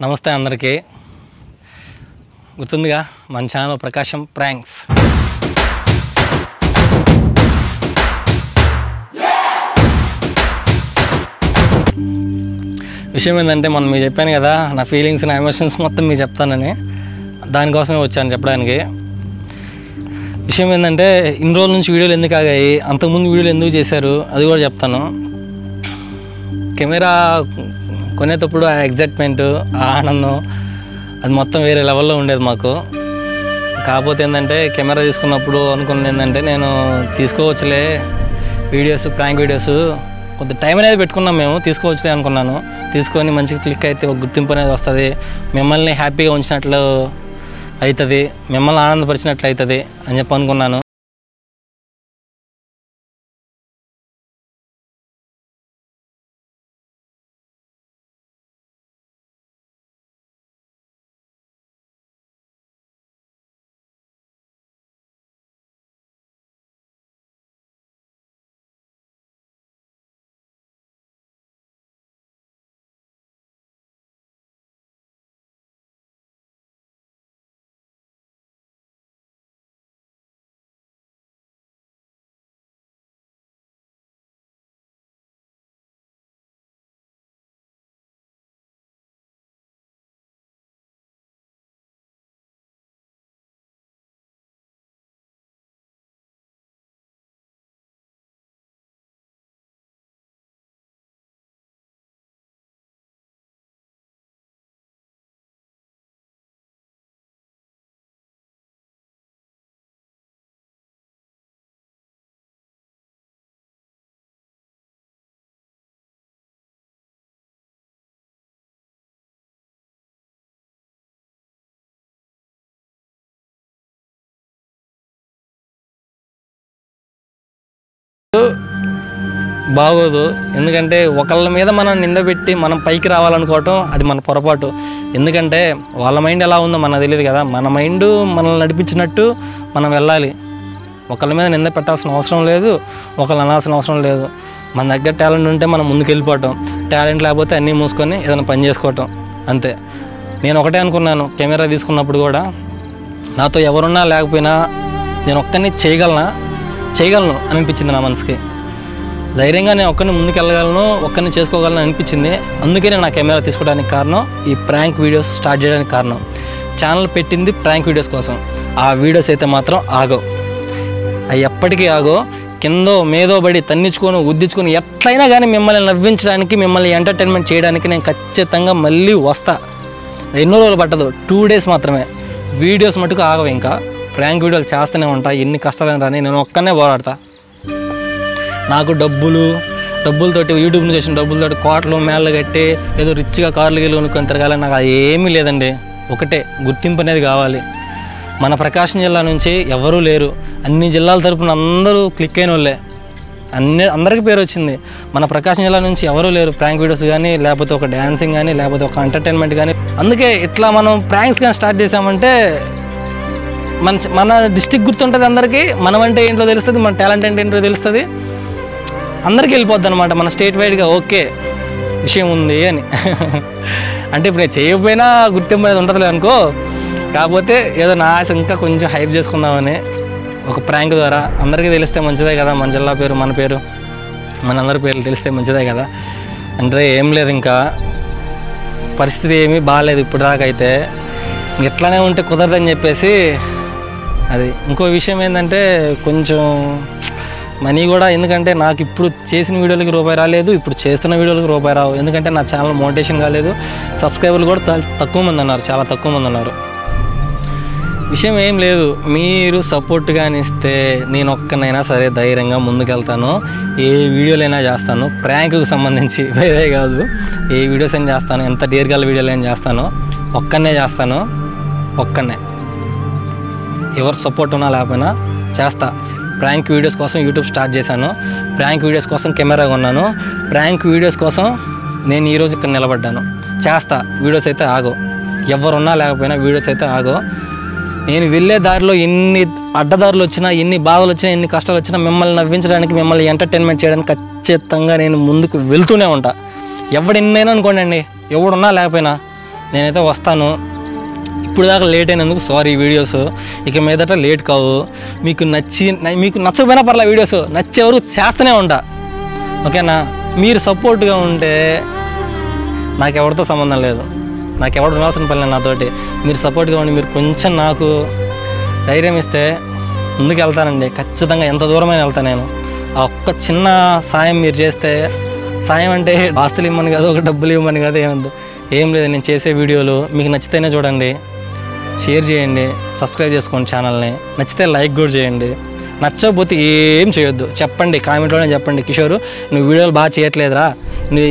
నమస్తే అందరికీ. గుర్తుందిగా మన ఛానల్ ప్రకాశం ప్రాంక్స్. విషయం ఏంటంటే మనం మీకు చెప్పాను కదా, నా ఫీలింగ్స్ నా ఎమోషన్స్ మొత్తం మీకు చెప్తానని, దానికోసమే వచ్చాను చెప్పడానికి. విషయం ఏంటంటే ఇన్ని రోజుల నుంచి వీడియోలు ఎందుకు ఆగాయి, అంతకుముందు వీడియోలు ఎందుకు చేశారు అది కూడా చెప్తాను. కెమెరా కొనేటప్పుడు ఆ ఎగ్జైట్మెంట్, ఆ ఆనందం అది మొత్తం వేరే లెవెల్లో ఉండేది మాకు. కాకపోతే ఏంటంటే కెమెరా తీసుకున్నప్పుడు అనుకున్నది ఏంటంటే నేను తీసుకోవచ్చులే వీడియోస్, ప్రాంక్ వీడియోస్ కొంత టైం అనేది పెట్టుకున్నాం, మేము తీసుకోవచ్చులే అనుకున్నాను. తీసుకొని మంచిగా క్లిక్ అయితే ఒక గుర్తింపు అనేది వస్తుంది, మిమ్మల్ని హ్యాపీగా ఉంచినట్లు అవుతుంది, మిమ్మల్ని ఆనందపరిచినట్లు అవుతుంది అని చెప్పి అనుకున్నాను. బాగోదు, ఎందుకంటే ఒకళ్ళ మీద మనం నిందబెట్టి మనం పైకి రావాలనుకోవటం అది మన పొరపాటు. ఎందుకంటే వాళ్ళ మైండ్ ఎలా ఉందో మనకు తెలియదు కదా, మన మైండ్ మనల్ని నడిపించినట్టు మనం వెళ్ళాలి. ఒకళ్ళ మీద నింద పెట్టాల్సిన అవసరం లేదు, ఒకళ్ళు అనాల్సిన అవసరం లేదు. మన దగ్గర టాలెంట్ ఉంటే మనం ముందుకు వెళ్ళిపోవటం, టాలెంట్ లేకపోతే అన్నీ మూసుకొని ఏదైనా పని చేసుకోవటం అంతే. నేను ఒకటే అనుకున్నాను కెమెరా తీసుకున్నప్పుడు కూడా, నాతో ఎవరున్నా లేకపోయినా నేను ఒక్కరిని చేయగలను అనిపించింది నా మనసుకి. ధైర్యంగా నేను ఒక్కరిని ముందుకు వెళ్ళగలను, ఒక్కరిని చేసుకోగలను అనిపించింది. అందుకే నేను నా కెమెరా తీసుకోవడానికి కారణం, ఈ ప్రాంక్ వీడియోస్ స్టార్ట్ చేయడానికి కారణం. ఛానల్ పెట్టింది ప్రాంక్ వీడియోస్ కోసం. ఆ వీడియోస్ అయితే మాత్రం ఆగో, అవి ఎప్పటికీ ఆగో. కిందో మేదో పడి తన్నించుకొని గుద్దించుకొని ఎట్లయినా కానీ మిమ్మల్ని నవ్వించడానికి, మిమ్మల్ని ఎంటర్టైన్మెంట్ చేయడానికి నేను ఖచ్చితంగా మళ్ళీ వస్తా. ఎన్నో రోజులు పట్టదు, 2 days మాత్రమే. వీడియోస్ మటుకు ఆగవు. ఇంకా ప్రాంక్ వీడియోలు చేస్తూనే ఉంటా, ఎన్ని కష్టాలని రాని నేను ఒక్కనే పోరాడతా. నాకు డబ్బులతోటి యూట్యూబ్ నుంచి వచ్చిన డబ్బులతోటి కోట్లు మేళ్ళు కట్టి ఏదో రిచ్గా కార్లు గీళ్ళు కొనుక్కొని తిరగాలని నాకు అది ఏమీ లేదండి. ఒకటే గుర్తింపు అనేది కావాలి. మన ప్రకాశం జిల్లా నుంచి ఎవరూ లేరు, అన్ని జిల్లాల తరపున అందరూ క్లిక్ అయిన వాళ్ళే, అందరికీ పేరు వచ్చింది. మన ప్రకాశం జిల్లా నుంచి ఎవరూ లేరు ప్రాంక్ వీడియోస్ కానీ, లేకపోతే ఒక డ్యాన్సింగ్ కానీ, లేకపోతే ఒక ఎంటర్టైన్మెంట్ కానీ. అందుకే ఇట్లా మనం ప్రాంక్స్ కానీ స్టార్ట్ చేసామంటే మన డిస్టిక్ గుర్తుంటుంది అందరికీ, మనం అంటే ఏంటో తెలుస్తుంది, మన టాలెంట్ అంటే ఏంటో తెలుస్తుంది, అందరికీ వెళ్ళిపోద్ది అనమాట. మన స్టేట్ వైడ్గా ఓకే విషయం ఉంది అని. అంటే ఇప్పుడు నేను చేయకపోయినా గుర్తింపు అనేది ఉంటుందిలే అనుకో. కాకపోతే ఏదో నా ఆశ ఇంకా కొంచెం హైప్ చేసుకుందామని ఒక ప్రాంక్ ద్వారా అందరికీ తెలిస్తే మంచిదే కదా, మన జిల్లా పేరు, మన పేరు, మనందరి పేర్లు తెలిస్తే మంచిదే కదా. అంటే ఏం లేదు, ఇంకా పరిస్థితి ఏమీ బాగాలేదు ఇప్పుడు దాకా. అయితే ఇట్లానే ఉంటే కుదరదని చెప్పేసి అది. ఇంకో విషయం ఏంటంటే కొంచెం మనీ కూడా, ఎందుకంటే నాకు ఇప్పుడు చేసిన వీడియోలకి రూపాయి రాలేదు, ఇప్పుడు చేస్తున్న వీడియోలకి రూపాయి రావు. ఎందుకంటే నా ఛానల్ మోటివేషన్ కాలేదు, సబ్స్క్రైబర్లు కూడా తక్కువ మంది ఉన్నారు, చాలా తక్కువ మంది ఉన్నారు. విషయం ఏం లేదు, మీరు సపోర్ట్గా ఇస్తే నేను ఒక్కనైనా సరే ధైర్యంగా ముందుకెళ్తాను. ఏ వీడియోలైనా చేస్తాను, ప్రాంక్కి సంబంధించి వేరే కాదు, ఏ వీడియోస్ అయినా చేస్తాను, ఎంత డేర్గల వీడియోలు అయినా చేస్తాను. ఒక్కనే చేస్తాను, ఒక్కనే. ఎవరు సపోర్ట్ ఉన్నా లేకపోయినా చేస్తా. ప్రాంక్ వీడియోస్ కోసం యూట్యూబ్ స్టార్ట్ చేశాను, ప్రాంక్ వీడియోస్ కోసం కెమెరా కొన్నాను, ప్రాంక్ వీడియోస్ కోసం నేను ఈరోజు ఇక్కడ నిలబడ్డాను. చేస్తా, వీడియోస్ అయితే ఆగో. ఎవరున్నా లేకపోయినా వీడియోస్ అయితే ఆగో. నేను వెళ్ళే దారిలో ఎన్ని అడ్డదారులు వచ్చినా, ఎన్ని బాధలు వచ్చినా, ఎన్ని కష్టాలు వచ్చినా మిమ్మల్ని నవ్వించడానికి, మిమ్మల్ని ఎంటర్టైన్మెంట్ చేయడానికి ఖచ్చితంగా నేను ముందుకు వెళ్తూనే ఉంటా. ఎవడు ఎన్నైనా అనుకోండి, ఎవడున్నా లేకపోయినా నేనైతే వస్తాను. ఇప్పుడు దాకా లేట్ అయినందుకు సారీ. వీడియోస్ ఇక మీదట లేట్ కావు. మీకు నచ్చకపోయినా పర్లే, వీడియోస్ నచ్చేవరకు చేస్తూనే ఉంటా, ఓకేనా? మీరు సపోర్ట్గా ఉంటే నాకెవరితో సంబంధం లేదు, నాకెవరు ఉండాల్సిన పని లేదు నాతోటి. మీరు సపోర్ట్గా ఉండి మీరు కొంచెం నాకు ధైర్యం ఇస్తే ముందుకు వెళ్తానండి, ఖచ్చితంగా. ఎంత దూరమైనా వెళ్తాను నేను. ఆ ఒక్క చిన్న సాయం మీరు చేస్తే, సాయం అంటే ఆస్తులు ఇవ్వమని కాదు, ఒక డబ్బులు ఇవ్వమని కాదు, ఏం లేదు. నేను చేసే వీడియోలు మీకు నచ్చితేనే చూడండి, షేర్ చేయండి, సబ్స్క్రైబ్ చేసుకోండి ఛానల్ని. నచ్చితే లైక్ కూడా చేయండి. నచ్చకపోతే ఏం చేయొద్దు, చెప్పండి, కామెంట్లోనే చెప్పండి, కిషోర్ నువ్వు వీడియోలు బాగా చేయట్లేదురా, నువ్వు